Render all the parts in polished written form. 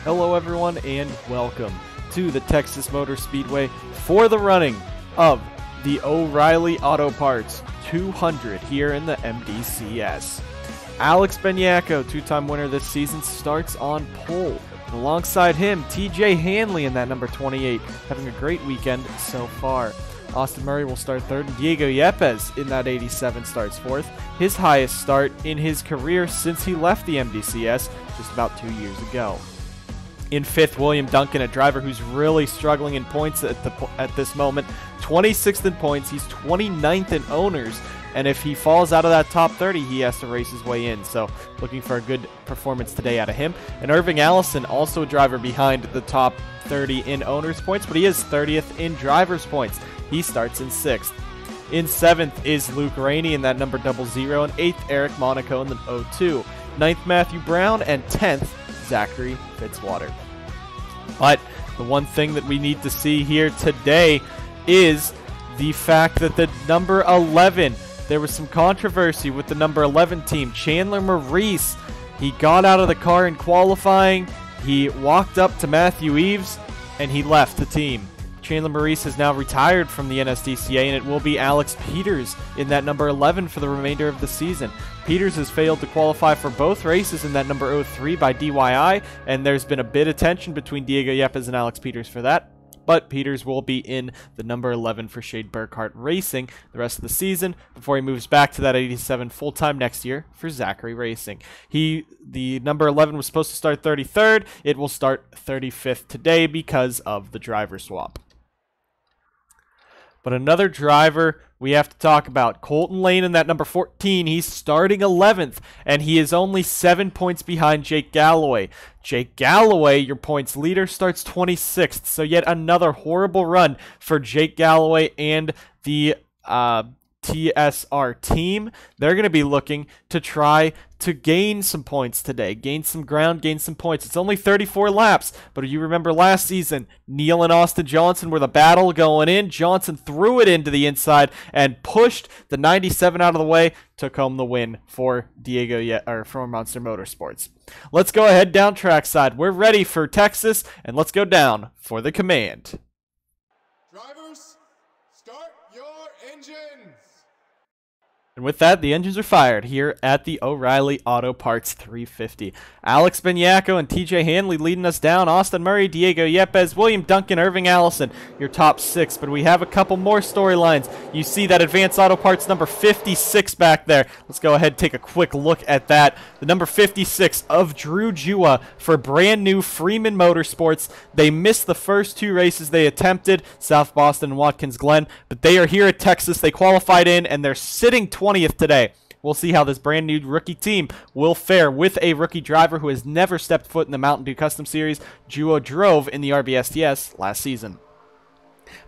Hello everyone and welcome to the Texas Motor Speedway for the running of the O'Reilly Auto Parts 200 here in the MDCS. Alex Benyako, two-time winner this season, starts on pole. Alongside him, TJ Hanley in that number 28, having a great weekend so far. Austin Murray will start third, and Diego Yepes in that 87 starts fourth, his highest start in his career since he left the MDCS just about 2 years ago. In fifth, William Duncan, a driver who's really struggling in points at this moment. 26th in points, he's 29th in owners, and if he falls out of that top 30, he has to race his way in. So looking for a good performance today out of him. And Irving Allison, also a driver behind the top 30 in owners points, but he is 30th in drivers points. He starts in 6th. In 7th is Luke Rainey in that number 00, and 8th, Eric Monaco in the 02. 9th, Matthew Brown, and 10th, Zachary Fitzwater. But the one thing that we need to see here today is the fact that the number 11, there was some controversy with the number 11 team. Chandler Maurice, he got out of the car in qualifying, he walked up to Matthew Eves, and he left the team. Chandler Maurice has now retired from the NSDCA, and it will be Alex Peters in that number 11 for the remainder of the season. Peters has failed to qualify for both races in that number 03 by DYI, and there's been a bit of tension between Diego Yepes and Alex Peters for that. But Peters will be in the number 11 for Shade Burkhart Racing the rest of the season before he moves back to that 87 full-time next year for Zachary Racing. The number 11 was supposed to start 33rd. It will start 35th today because of the driver swap. But another driver we have to talk about, Colton Layne in that number 14. He's starting 11th, and he is only 7 points behind Jake Galloway. Jake Galloway, your points leader, starts 26th. So yet another horrible run for Jake Galloway and the TSR team. They're going to be looking to try to gain some points today, gain some ground, gain some points. It's only 34 laps, but you remember last season, Neil and Austin Johnson were the battle going in. Johnson threw it into the inside and pushed the 97 out of the way, took home the win for for Monster Motorsports. Let's go ahead down trackside. We're ready for Texas, and let's go down for the command. Drivers, start your engines. And with that, the engines are fired here at the O'Reilly Auto Parts 350. Alex Benyako and TJ Hanley leading us down. Austin Murray, Diego Yepes, William Duncan, Irving Allison, your top 6. But we have a couple more storylines. You see that Advanced Auto Parts number 56 back there. Let's go ahead and take a quick look at that. The number 56 of Drew Jua for brand new Freeman Motorsports. They missed the first 2 races they attempted, South Boston and Watkins Glen, but they are here at Texas. They qualified in, and they're sitting 20th today. We'll see how this brand new rookie team will fare with a rookie driver who has never stepped foot in the Mountain Dew Custom Series. Jua drove in the RBSTS last season.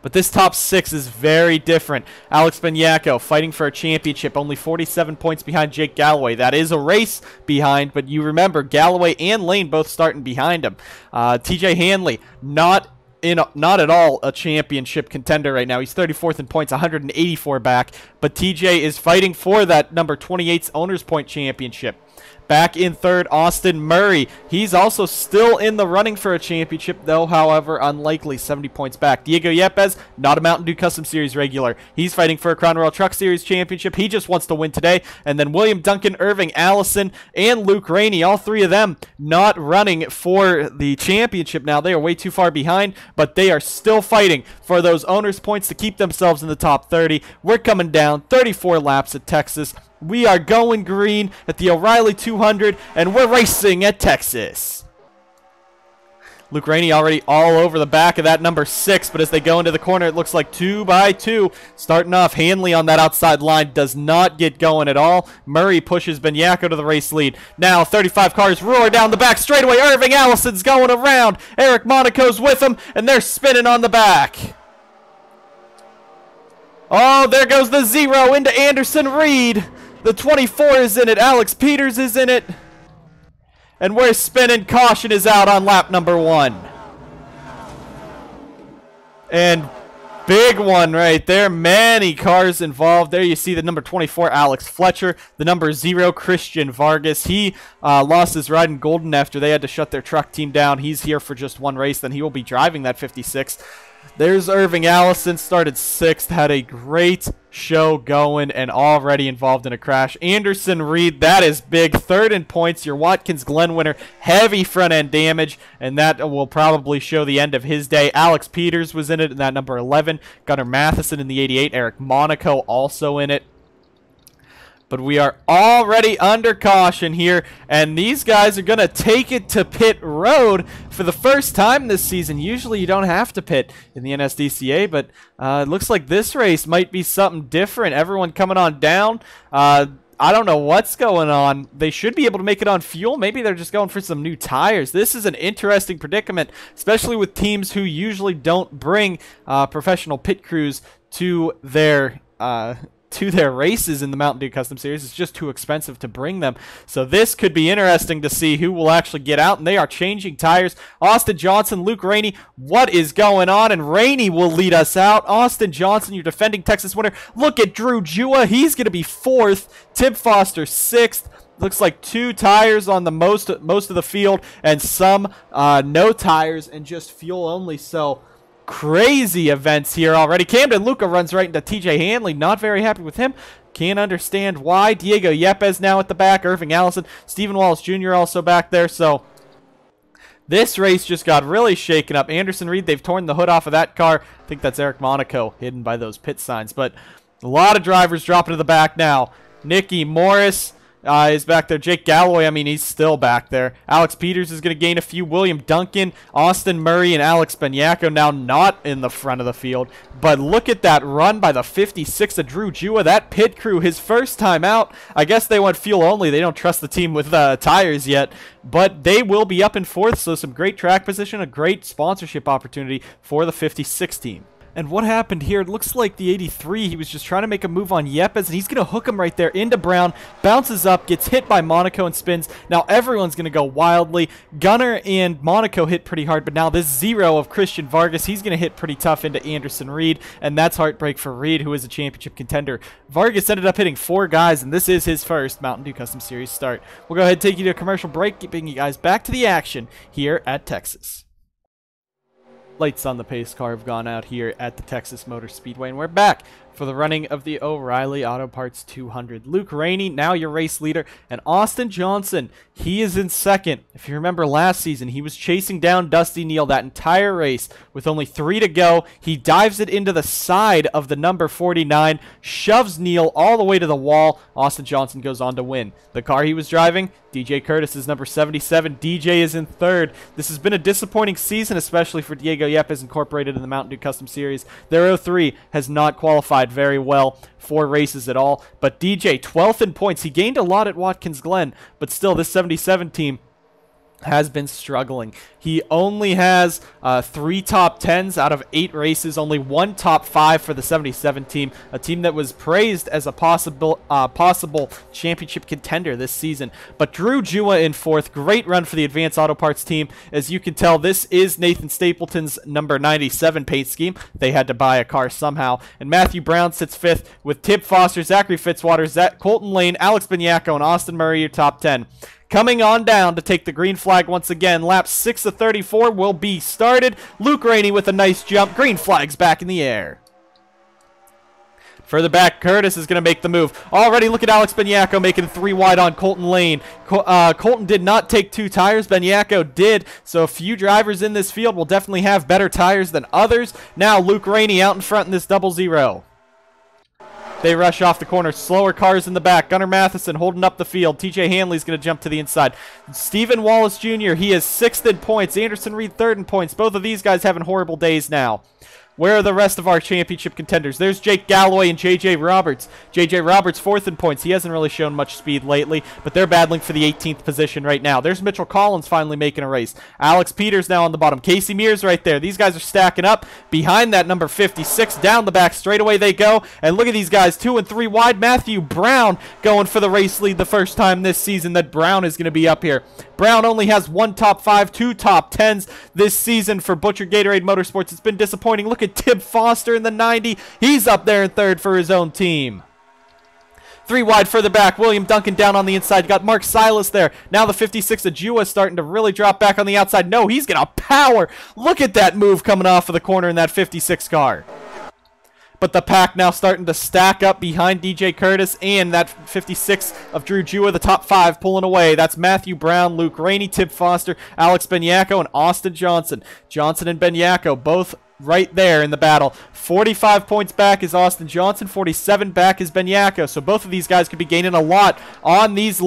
But this top 6 is very different. Alex Benyako fighting for a championship, only 47 points behind Jake Galloway. That is a race behind, but you remember Galloway and Layne both starting behind him. TJ Hanley, not at all a championship contender right now. He's 34th in points, 184 back, but TJ is fighting for that number 28's Owners Point Championship. Back in third, Austin Murray. He's also still in the running for a championship, though, however, unlikely, 70 points back. Diego Yepes, not a Mountain Dew Custom Series regular. He's fighting for a Crown Royal Truck Series championship. He just wants to win today. And then William Duncan, Irving Allison, and Luke Rainey, all 3 of them not running for the championship now. They are way too far behind, but they are still fighting for those owners' points to keep themselves in the top 30. We're coming down 34 laps at Texas. We are going green at the O'Reilly 200, and we're racing at Texas. Luke Rainey already all over the back of that number 6, but as they go into the corner, it looks like 2 by 2. Starting off, Hanley on that outside line does not get going at all. Murray pushes Benyako to the race lead. Now 35 cars roar down the back straightaway. Irving Allison's going around. Eric Monaco's with him, and they're spinning on the back. Oh, there goes the 0 into Anderson Reed. The 24 is in it. Alex Peters is in it. And we're spinning. Caution is out on lap number 1. And Big one right there. Many cars involved. There you see the number 24, Alex Fletcher. The number 0, Christian Vargas. He lost his ride in Golden after they had to shut their truck team down. He's here for just one race. Then he will be driving that 56. There's Irving Allison, started 6th, had a great show going and already involved in a crash. Anderson Reed, that is big, 3rd in points. Your Watkins Glen winner, heavy front end damage, and that will probably show the end of his day. Alex Peters was in it in that number 11. Gunnar Matheson in the 88. Eric Monaco also in it. But we are already under caution here, and these guys are going to take it to pit road for the first time this season. Usually you don't have to pit in the NSDCA, but it looks like this race might be something different. Everyone coming on down. I don't know what's going on. They should be able to make it on fuel. Maybe they're just going for some new tires. This is an interesting predicament, especially with teams who usually don't bring professional pit crews to their races in the Mountain Dew Custom Series. It's just too expensive to bring them. So this could be interesting to see who will actually get out, and they are changing tires. Austin Johnson, Luke Rainey, what is going on? And Rainey will lead us out. Austin Johnson, your defending Texas winner. Look at Drew Jua. He's going to be 4th. Tim Foster, 6th. Looks like 2 tires on the most of the field, and some no tires and just fuel only. So crazy events here already. Camden Luca runs right into TJ Hanley. Not very happy with him. Can't understand why. Diego Yepes now at the back. Irving Allison. Stephen Wallace Jr. also back there. So this race just got really shaken up. Anderson Reed, they've torn the hood off of that car. I think that's Eric Monaco hidden by those pit signs. But a lot of drivers dropping to the back now. Nicky Morris is back there. Jake Galloway, I mean, he's still back there. Alex Peters is going to gain a few. William Duncan, Austin Murray, and Alex Beniaco now not in the front of the field. But look at that run by the 56 of Drew Jua. That pit crew, his first time out. I guess they went fuel only. They don't trust the team with tires yet. But they will be up in 4th, so some great track position, a great sponsorship opportunity for the 56 team. And what happened here, it looks like the 83, he was just trying to make a move on Yepes, and he's going to hook him right there into Brown, bounces up, gets hit by Monaco and spins. Now everyone's going to go wildly. Gunner and Monaco hit pretty hard, but now this 0 of Christian Vargas, he's going to hit pretty tough into Anderson Reed, and that's heartbreak for Reed, who is a championship contender. Vargas ended up hitting 4 guys, and this is his first Mountain Dew Custom Series start. We'll go ahead and take you to a commercial break, keeping you guys back to the action here at Texas. Lights on the pace car have gone out here at the Texas Motor Speedway, and we're back for the running of the O'Reilly Auto Parts 200. Luke Rainey, now your race leader, and Austin Johnson, he is in 2nd. If you remember last season, he was chasing down Dusty Neal that entire race with only 3 to go. He dives it into the side of the number 49, shoves Neal all the way to the wall. Austin Johnson goes on to win. The car he was driving, DJ Curtis, is number 77. DJ is in 3rd. This has been a disappointing season, especially for Diego Yepes, incorporated in the Mountain Dew Custom Series. Their 03 has not qualified very well for races at all, but DJ 12th in points. He gained a lot at Watkins Glen, but still this 77 team has been struggling. He only has 3 top 10s out of 8 races, only 1 top 5 for the 77 team, a team that was praised as a possible championship contender this season. But Drew Jua in 4th, great run for the Advanced Auto Parts team. As you can tell, this is Nathan Stapleton's number 97 paint scheme. They had to buy a car somehow. And Matthew Brown sits 5th with Tip Foster, Zachary Fitzwater, Colton Layne, Alex Beniaco, and Austin Murray, your top 10. Coming on down to take the green flag once again. Lap 6 of 34 will be started. Luke Rainey with a nice jump. Green flag's back in the air. Further back, Curtis is going to make the move. Already, look at Alex Beniaco making 3 wide on Colton Layne. Colton did not take 2 tires. Beniaco did. So a few drivers in this field will definitely have better tires than others. Now Luke Rainey out in front in this 00. They rush off the corner. Slower cars in the back. Gunnar Matheson holding up the field. TJ Hanley's going to jump to the inside. Stephen Wallace Jr., he is 6th in points. Anderson Reed 3rd in points. Both of these guys having horrible days now. Where are the rest of our championship contenders? There's Jake Galloway and J.J. Roberts. J.J. Roberts 4th in points. He hasn't really shown much speed lately, but they're battling for the 18th position right now. There's Mitchell Collins finally making a race. Alex Peters now on the bottom. Casey Mears right there. These guys are stacking up behind that number 56. Down the back straightaway they go. And look at these guys, 2 and 3 wide. Matthew Brown going for the race lead the first time this season that Brown is going to be up here. Brown only has 1 top 5, 2 top 10s this season for Butcher Gatorade Motorsports. It's been disappointing. Look at at Tib Foster in the 90. He's up there in third for his own team. 3 wide further back. William Duncan down on the inside. Got Mark Silas there. Now the 56 of Jua starting to really drop back on the outside. No, he's going to power. Look at that move coming off of the corner in that 56 car. But the pack now starting to stack up behind DJ Curtis and that 56 of Drew Jua, the top 5 pulling away. That's Matthew Brown, Luke Rainey, Tib Foster, Alex Benyako, and Austin Johnson. Johnson and Benyako both right there in the battle. 45 points back is Austin Johnson, 47 back is Benyako. So both of these guys could be gaining a lot on these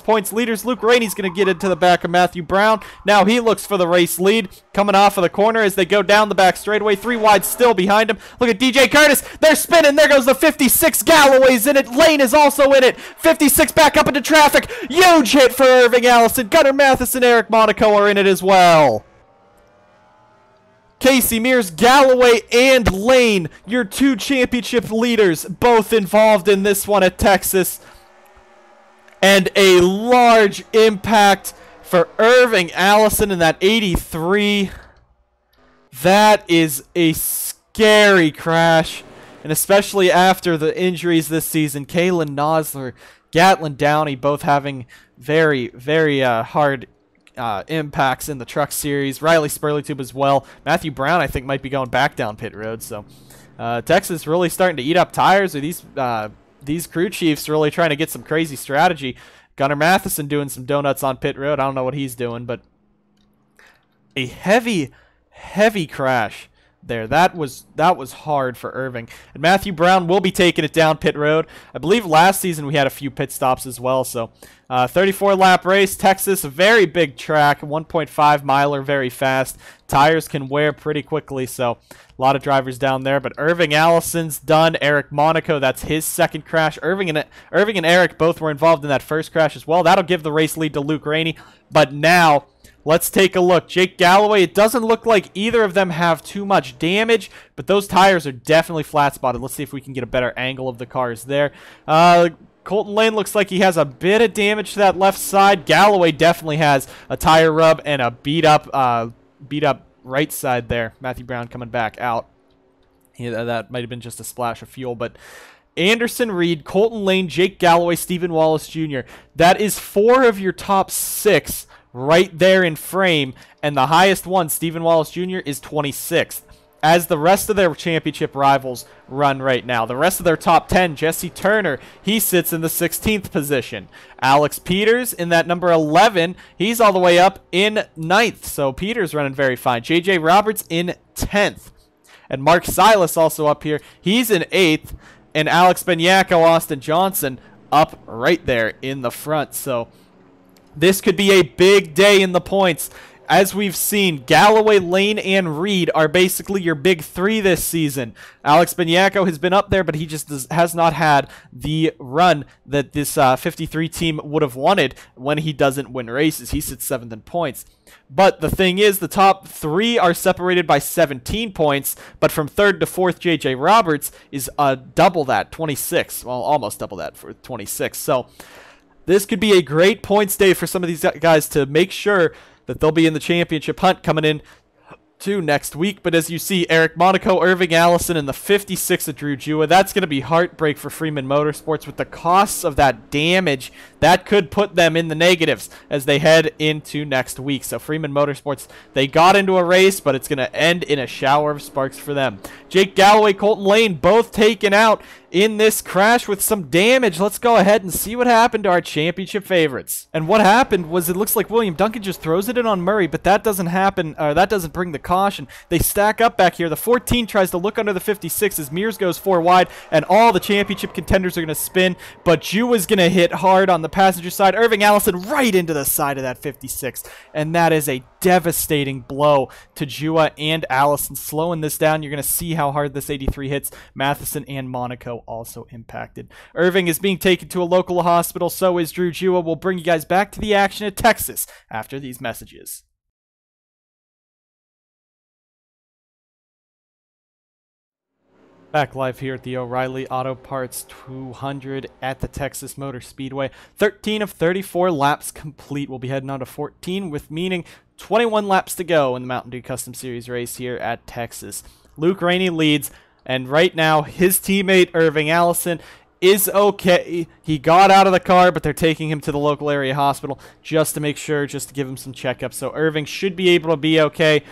points leaders. Luke Rainey's going to get into the back of Matthew Brown. Now he looks for the race lead coming off of the corner as they go down the back straightaway. 3 wide still behind him. Look at DJ Curtis. They're spinning. There goes the 56. Galloway's in it. Layne is also in it. 56 back up into traffic. Huge hit for Irving Allison. Gunnar Matheson, Eric Monaco are in it as well. Casey Mears, Galloway, and Layne, your 2 championship leaders, both involved in this one at Texas. And a large impact for Irving Allison in that 83. That is a scary crash. And especially after the injuries this season, Kalen Nosler, Gatlin Downey, both having very, very hard impacts in the truck series. Riley Spurleytube as well. Matthew Brown, I think, might be going back down pit road. So Texas really starting to eat up tires. Or these crew chiefs really trying to get some crazy strategy. Gunnar Matheson doing some donuts on pit road. I don't know what he's doing, but a heavy crash there. That was hard for Irving. And Matthew Brown will be taking it down pit road. I believe last season we had a few pit stops as well. So 34 lap race. Texas, a very big track, 1.5 miler, very fast. Tires can wear pretty quickly, so a lot of drivers down there. But Irving Allison's done. Eric Monaco, that's his second crash. Irving and Eric both were involved in that first crash as well. That'll give the race lead to Luke Rainey. But now let's take a look. Jake Galloway, it doesn't look like either of them have too much damage, but those tires are definitely flat spotted. Let's see if we can get a better angle of the cars there. Colton Layne looks like he has a bit of damage to that left side. Galloway definitely has a tire rub and a beat up right side there. Matthew Brown coming back out. Yeah, that might have been just a splash of fuel, but Anderson Reed, Colton Layne, Jake Galloway, Stephen Wallace Jr. That is 4 of your top 6 right there in frame, and the highest one, Stephen Wallace Jr., is 26th. As the rest of their championship rivals run right now. The rest of their top 10, Jesse Turner, he sits in the 16th position. Alex Peters in that number 11, he's all the way up in 9th, so Peters running very fine. JJ Roberts in 10th. And Mark Silas also up here, he's in 8th. And Alex Benyako, Austin Johnson up right there in the front. So this could be a big day in the points. As we've seen, Galloway, Layne, and Reed are basically your big 3 this season. Alex Benyako has been up there, but he just has not had the run that this 53 team would have wanted when he doesn't win races. He sits 7th in points. But the thing is, the top 3 are separated by 17 points, but from 3rd to 4th, JJ Roberts is double that, 26. Well, almost double that for 26. So this could be a great points day for some of these guys to make sure that they'll be in the championship hunt coming in to next week. But as you see, Eric Monaco, Irving Allison, and the 56 of Drew Jua, that's going to be heartbreak for Freeman Motorsports with the costs of that damage. That could put them in the negatives as they head into next week. So Freeman Motorsports, they got into a race, but it's going to end in a shower of sparks for them. Jake Galloway, Colton Layne, both taken out in this crash with some damage. Let's go ahead and see what happened to our championship favorites. And what happened was it looks like William Duncan just throws it in on Murray, but that doesn't happen, or that doesn't bring the caution. They stack up back here. The 14 tries to look under the 56 as Mears goes 4 wide, and all the championship contenders are going to spin, but Jew is going to hit hard on the passenger side. Irving Allison right into the side of that 56, and that is a devastating blow to Jua and Allison. Slowing this down, you're going to see how hard this 83 hits. Matheson and Monaco also impacted. Irving is being taken to a local hospital, so is Drew Jua. We'll bring you guys back to the action at Texas after these messages. Back live here at the O'Reilly Auto Parts 200 at the Texas Motor Speedway. 13 of 34 laps complete. We'll be heading on to 14 with meaning 21 laps to go in the Mountain Dew Custom Series race here at Texas. Luke Rainey leads, and right now his teammate Irving Allison is okay. He got out of the car, but they're taking him to the local area hospital just to make sure, just to give him some checkups. So Irving should be able to be okay,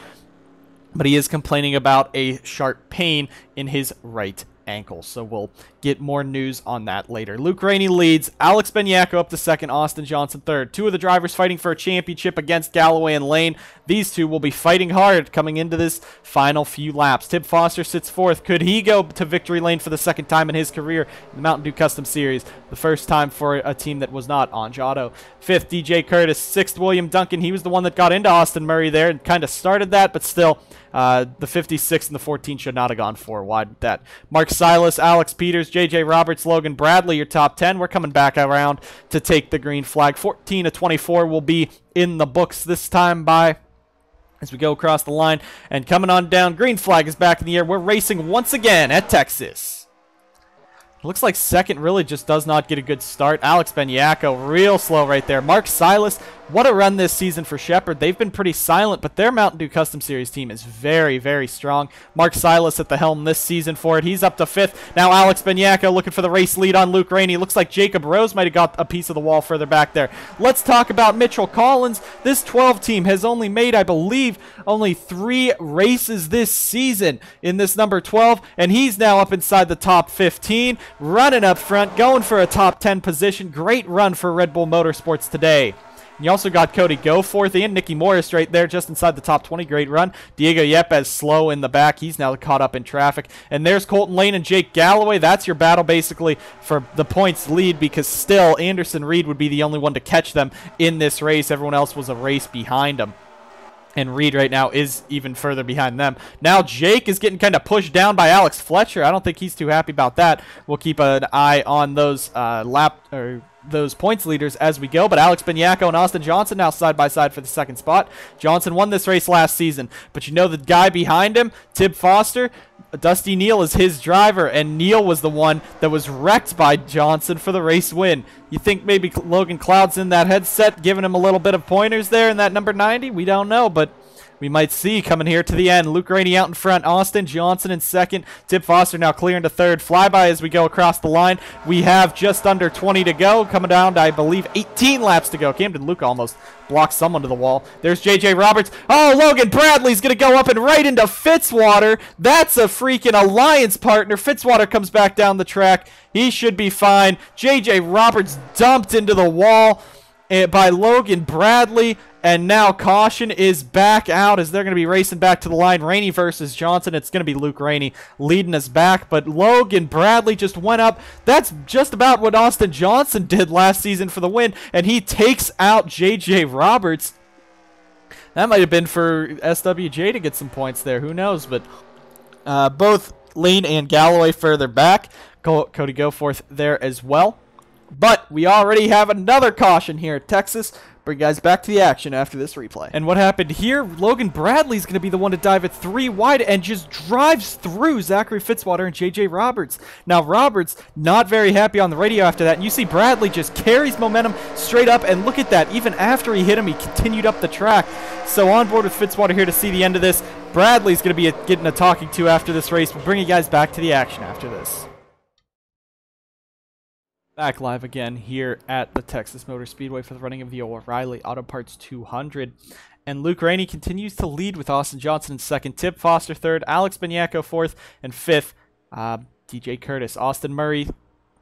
but he is complaining about a sharp pain in his right ankle. So we'll get more news on that later. Luke Rainey leads, Alex Benyako up to second, Austin Johnson third. Two of the drivers fighting for a championship against Galloway and Layne. These two will be fighting hard coming into this final few laps. Tim Foster sits fourth. Could he go to victory lane for the second time in his career in the Mountain Dew Custom Series? The first time for a team that was not on Giotto. Fifth, DJ Curtis. Sixth, William Duncan. He was the one that got into Austin Murray there and kind of started that, but still, the 56 and the 14 should not have gone 4 wide with that. Mark Silas, Alex Peters, J.J. Roberts, Logan Bradley, your top 10. We're coming back around to take the green flag. 14 to 24 will be in the books this time by as we go across the line. And coming on down, green flag is back in the air. We're racing once again at Texas. Looks like second really just does not get a good start. Alex Benyako, real slow right there. Mark Silas, what a run this season for Shepherd. They've been pretty silent, but their Mountain Dew Custom Series team is very, very strong. Mark Silas at the helm this season for it. He's up to fifth. Now Alex Benyako looking for the race lead on Luke Rainey. Looks like Jacob Rose might have got a piece of the wall further back there. Let's talk about Mitchell Collins. This 12 team has only made, I believe, only 3 races this season in this number 12, and he's now up inside the top 15. Running up front, going for a top 10 position. Great run for Red Bull Motorsports today. You also got Cody Goforth and Nicky Morris right there just inside the top 20. Great run. Diego Yepes slow in the back. He's now caught up in traffic. And there's Colton Layne and Jake Galloway. That's your battle basically for the points lead, because still Anderson Reed would be the only one to catch them in this race. Everyone else was a race behind them. And Reed right now is even further behind them. Now Jake is getting kind of pushed down by Alex Fletcher. I don't think he's too happy about that. We'll keep an eye on those those points leaders as we go. But Alex Benyako and Austin Johnson now side by side for the second spot. Johnson won this race last season, but you know the guy behind him, Tim Foster, Dusty Neal is his driver, and Neal was the one that was wrecked by Johnson for the race win. You think maybe Logan Cloud's in that headset giving him a little bit of pointers there in that number 90? We don't know, but we might see coming here to the end. Luke Rainey out in front. Austin Johnson in second. Tim Foster now clearing to third. Flyby as we go across the line. We have just under 20 to go. Coming down to, I believe, 18 laps to go. Camden Luke almost blocked someone to the wall. There's J.J. Roberts. Oh, Logan Bradley's going to go up and right into Fitzwater. That's a freaking alliance partner. Fitzwater comes back down the track. He should be fine. J.J. Roberts dumped into the wall by Logan Bradley. And now caution is back out as they're going to be racing back to the line. Rainey versus Johnson. It's going to be Luke Rainey leading us back. But Logan Bradley just went up. That's just about what Austin Johnson did last season for the win. And he takes out J.J. Roberts. That might have been for SWJ to get some points there. Who knows? But both Layne and Galloway further back. Cody Goforth there as well. But we already have another caution here at Texas. Bring you guys back to the action after this replay. And what happened here, Logan Bradley's going to be the one to dive at 3 wide and just drives through Zachary Fitzwater and J.J. Roberts. Now, Roberts not very happy on the radio after that. And you see Bradley just carries momentum straight up. And look at that. Even after he hit him, he continued up the track. So on board with Fitzwater here to see the end of this. Bradley's going to be getting a talking to after this race. We'll bring you guys back to the action after this. Back live again here at the Texas Motor Speedway for the running of the O'Reilly Auto Parts 200. And Luke Rainey continues to lead with Austin Johnson in second, Tim Foster third, Alex Benyako fourth, and fifth, DJ Curtis, Austin Murray,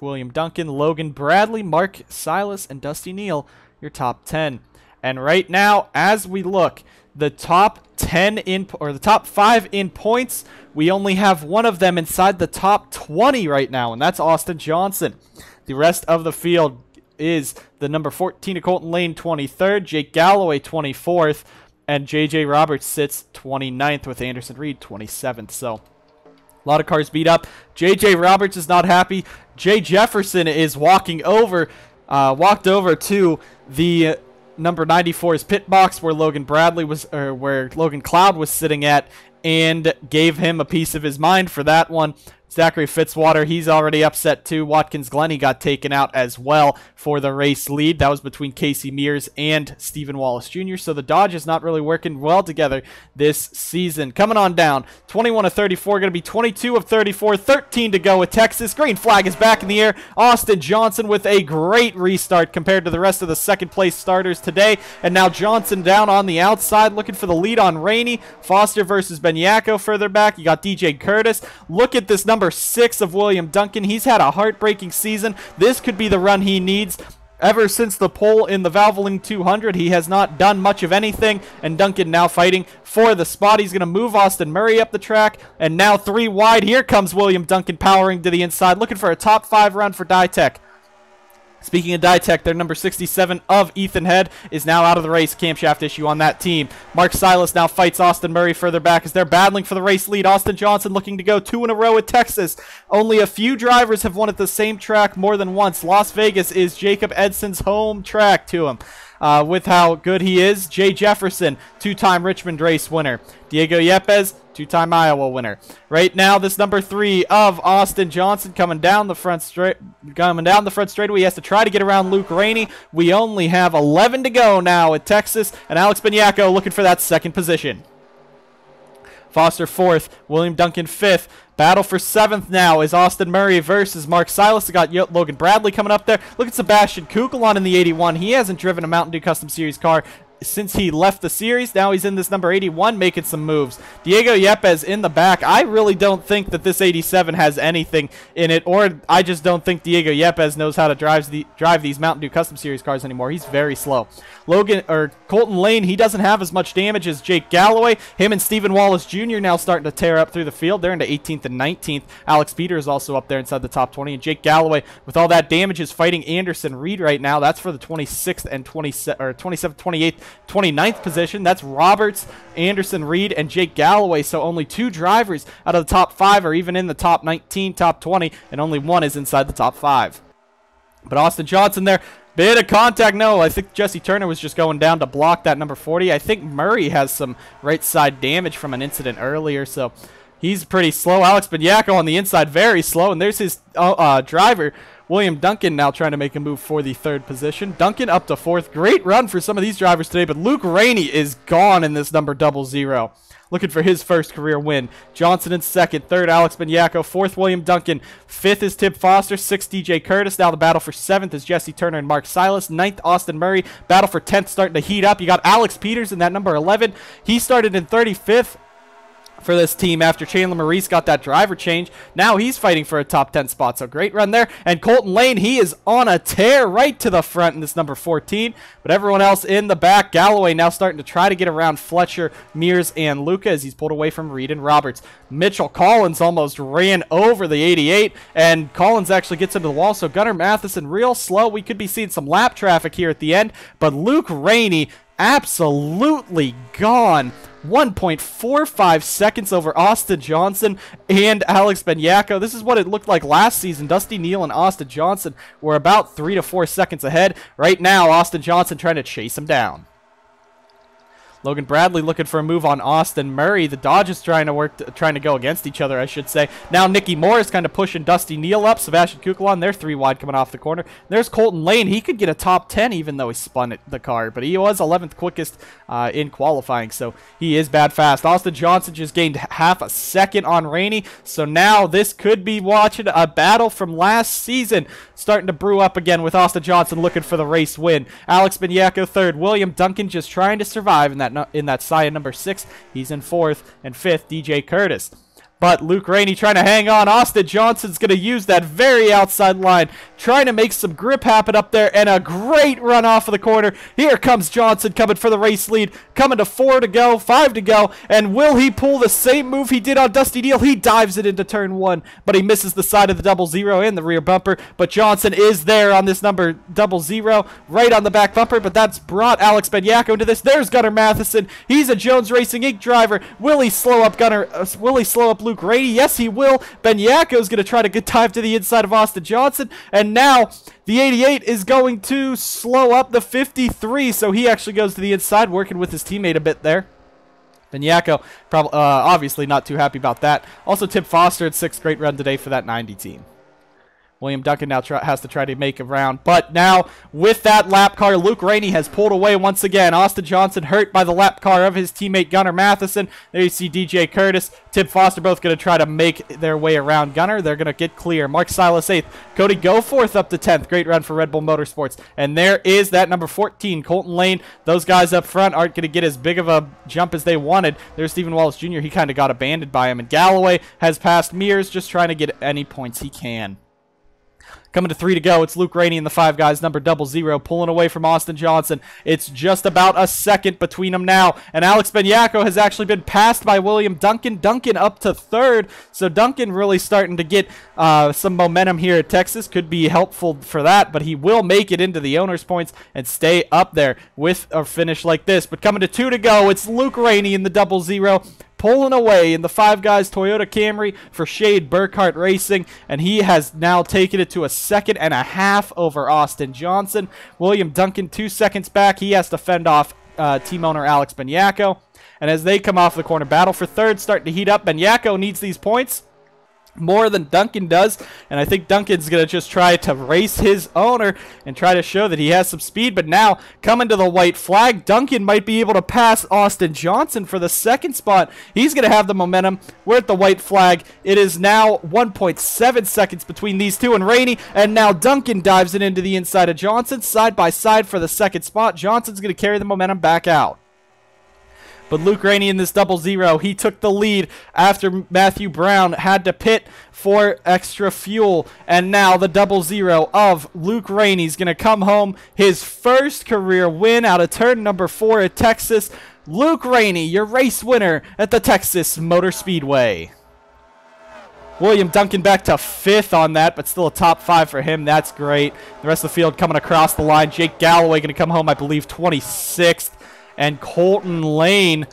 William Duncan, Logan Bradley, Mark Silas, and Dusty Neal, your top 10. And right now, as we look, the top 10 in, or the top 5 in points, we only have one of them inside the top 20 right now, and that's Austin Johnson. The rest of the field is the number 14 of Colton Layne, 23rd, Jake Galloway, 24th, and J.J. Roberts sits 29th with Anderson Reed, 27th. So a lot of cars beat up. J.J. Roberts is not happy. Jay Jefferson is walked over to the number 94's pit box where Logan Bradley was, or where Logan Cloud was sitting at, and gave him a piece of his mind for that one. Zachary Fitzwater, he's already upset too. Watkins Glennie got taken out as well for the race lead. That was between Casey Mears and Stephen Wallace Jr. So the Dodge is not really working well together this season. Coming on down, 21 of 34, going to be 22 of 34, 13 to go with Texas. Green flag is back in the air. Austin Johnson with a great restart compared to the rest of the second place starters today. And now Johnson down on the outside looking for the lead on Rainey. Foster versus Benyako further back. You got DJ Curtis. Look at this number 6 of William Duncan. He's had a heartbreaking season. This could be the run he needs. Ever since the pole in the Valvoline 200, he has not done much of anything, and Duncan now fighting for the spot. He's going to move Austin Murray up the track, and now 3 wide. Here comes William Duncan powering to the inside, looking for a top 5 run for Ditech. Speaking of Ditech, their number 67 of Ethan Head is now out of the race. Camshaft issue on that team. Mark Silas now fights Austin Murray further back as they're battling for the race lead. Austin Johnson looking to go 2 in a row at Texas. Only a few drivers have won at the same track more than once. Las Vegas is Jacob Edson's home track to him. With how good he is, Jay Jefferson, 2-time Richmond race winner. Diego Yepes, 2-time Iowa winner. Right now, this number 3 of Austin Johnson coming down the front straightaway. He has to try to get around Luke Rainey. We only have 11 to go now at Texas, and Alex Benyako looking for that second position. Foster 4th, William Duncan 5th. Battle for 7th now is Austin Murray versus Mark Silas. We got Logan Bradley coming up there. Look at Sebastian Kugelon in the 81. He hasn't driven a Mountain Dew Custom Series car since he left the series. Now he's in this number 81 making some moves. Diego Yepes in the back. I really don't think that this 87 has anything in it, or I just don't think Diego Yepes knows how to drive these Mountain Dew Custom Series cars anymore. He's very slow. Colton Layne, he doesn't have as much damage as Jake Galloway. Him and Stephen Wallace Jr. now starting to tear up through the field. They're into 18th and 19th. Alex Peter is also up there inside the top 20, and Jake Galloway, with all that damage, is fighting Anderson Reed right now. That's for the 26th and 27th, 28th, 29th position. That's Roberts, Anderson Reed, and Jake Galloway. So only 2 drivers out of the top 5 are even in the top 19, top 20, and only 1 is inside the top 5. But Austin Johnson there, bit of contact. No, I think Jesse Turner was just going down to block that number 40. I think Murray has some right side damage from an incident earlier, so he's pretty slow. Alex Benyako on the inside, very slow, and there's his driver, William Duncan, now trying to make a move for the 3rd position. Duncan up to 4th. Great run for some of these drivers today, but Luke Rainey is gone in this number 00. Looking for his first career win. Johnson in 2nd, 3rd Alex Benyako, 4th William Duncan, 5th is Tib Foster, 6th DJ Curtis. Now the battle for 7th is Jesse Turner and Mark Silas. 9th Austin Murray. Battle for 10th starting to heat up. You got Alex Peters in that number 11. He started in 35th. For this team after Chandler Maurice got that driver change. Now he's fighting for a top 10 spot, so great run there. And Colton Layne, he is on a tear right to the front in this number 14, but everyone else in the back. Galloway now starting to try to get around Fletcher, Mears, and Luca as he's pulled away from Reed and Roberts. Mitchell Collins almost ran over the 88, and Collins actually gets into the wall, so Gunnar Matheson real slow. We could be seeing some lap traffic here at the end, but Luke Rainey absolutely gone. 1.45 seconds over Austin Johnson and Alex Benyako. This is what it looked like last season. Dusty Neal and Austin Johnson were about 3 to 4 seconds ahead. Right now, Austin Johnson trying to chase him down. Logan Bradley looking for a move on Austin Murray. The Dodgers trying to go against each other, I should say. Now Nicky Morris kind of pushing Dusty Neal up. Sebastian Kukulon, they're 3 wide coming off the corner. There's Colton Layne. He could get a top 10 even though he spun the car, but he was 11th quickest in qualifying, so he is bad fast. Austin Johnson just gained half a second on Rainey, so now this could be watching a battle from last season starting to brew up again with Austin Johnson looking for the race win. Alex Benyako 3rd. William Duncan just trying to survive in that Sia number 6. He's in 4th, and 5th DJ Curtis. But Luke Rainey trying to hang on. Austin Johnson's going to use that very outside line, trying to make some grip happen up there, and a great run off of the corner. Here comes Johnson coming for the race lead, coming to 4 to go, 5 to go, and will he pull the same move he did on Dusty Neal? He dives it into turn 1, but he misses the side of the 00 and the rear bumper, but Johnson is there on this number 00, right on the back bumper, but that's brought Alex Benyako into this. There's Gunnar Matheson. He's a Jones Racing Inc. driver. Will he slow up Luke Rainey? Yes, he will. Benyako's going to try to dive to the inside of Austin Johnson, and now the 88 is going to slow up the 53, so he actually goes to the inside, working with his teammate a bit there. Benyako, obviously not too happy about that. Also, Tim Foster had 6th, great run today for that 90 team. William Duncan now has to try to make a round. But now, with that lap car, Luke Rainey has pulled away once again. Austin Johnson hurt by the lap car of his teammate Gunnar Matheson. There you see DJ Curtis, Tim Foster both going to try to make their way around Gunnar. They're going to get clear. Mark Silas 8th. Cody Goforth up to 10th. Great run for Red Bull Motorsports. And there is that number 14, Colton Layne. Those guys up front aren't going to get as big of a jump as they wanted. There's Stephen Wallace Jr. He kind of got abandoned by him. And Galloway has passed Mears, just trying to get any points he can. Coming to 3 to go, it's Luke Rainey and the 5 guys, number 00, pulling away from Austin Johnson. It's just about a second between them now, and Alex Benyako has actually been passed by William Duncan. Duncan up to 3rd, so Duncan really starting to get some momentum here at Texas. Could be helpful for that, but he will make it into the owner's points and stay up there with a finish like this. But coming to 2 to go, it's Luke Rainey in the 00. Pulling away in the 5 guys Toyota Camry for Shade Burkhart Racing, and he has now taken it to a 2.5 over Austin Johnson. William Duncan 2 seconds back. He has to fend off team owner Alex Benyako. And as they come off the corner, battle for 3rd starting to heat up. Benyako needs these points more than Duncan does, and I think Duncan's going to just try to race his owner and try to show that he has some speed. But now, coming to the white flag, Duncan might be able to pass Austin Johnson for the 2nd spot. He's going to have the momentum. We're at the white flag. It is now 1.7 seconds between these two and Rainey, and now Duncan dives it into the inside of Johnson, side by side for the 2nd spot. Johnson's going to carry the momentum back out. But Luke Rainey in this 00, he took the lead after Matthew Brown had to pit for extra fuel. And now the 00 of Luke Rainey is going to come home. His first career win out of turn number 4 at Texas. Luke Rainey, your race winner at the Texas Motor Speedway. William Duncan back to 5th on that, but still a top 5 for him. That's great. The rest of the field coming across the line. Jake Galloway going to come home, I believe, 26th. And Colton Layne,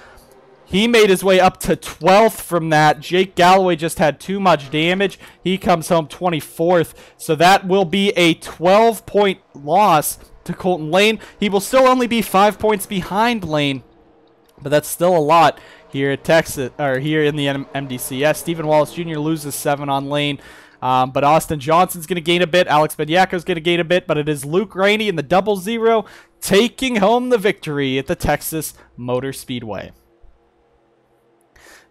he made his way up to 12th from that. Jake Galloway just had too much damage. He comes home 24th. So that will be a 12-point loss to Colton Layne. He will still only be 5 points behind Layne, but that's still a lot here at Texas, or here in the MDCS. Stephen Wallace Jr. loses 7 on Layne. But Austin Johnson's going to gain a bit. Alex Benyako's going to gain a bit. But it is Luke Rainey in the 00 taking home the victory at the Texas Motor Speedway.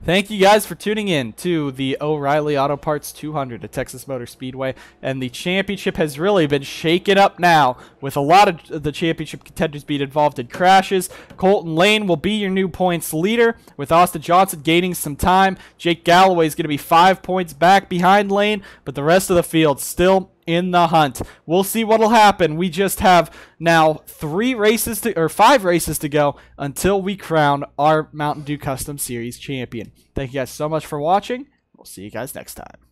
Thank you guys for tuning in to the O'Reilly Auto Parts 200 at Texas Motor Speedway. And the championship has really been shaken up now, with a lot of the championship contenders being involved in crashes. Colton Layne will be your new points leader, with Austin Johnson gaining some time. Jake Galloway is going to be 5 points back behind Layne, but the rest of the field still in the hunt. We'll see what'll happen. We just have now 5 races to go until we crown our Mountain Dew Custom Series champion. Thank you guys so much for watching. We'll see you guys next time.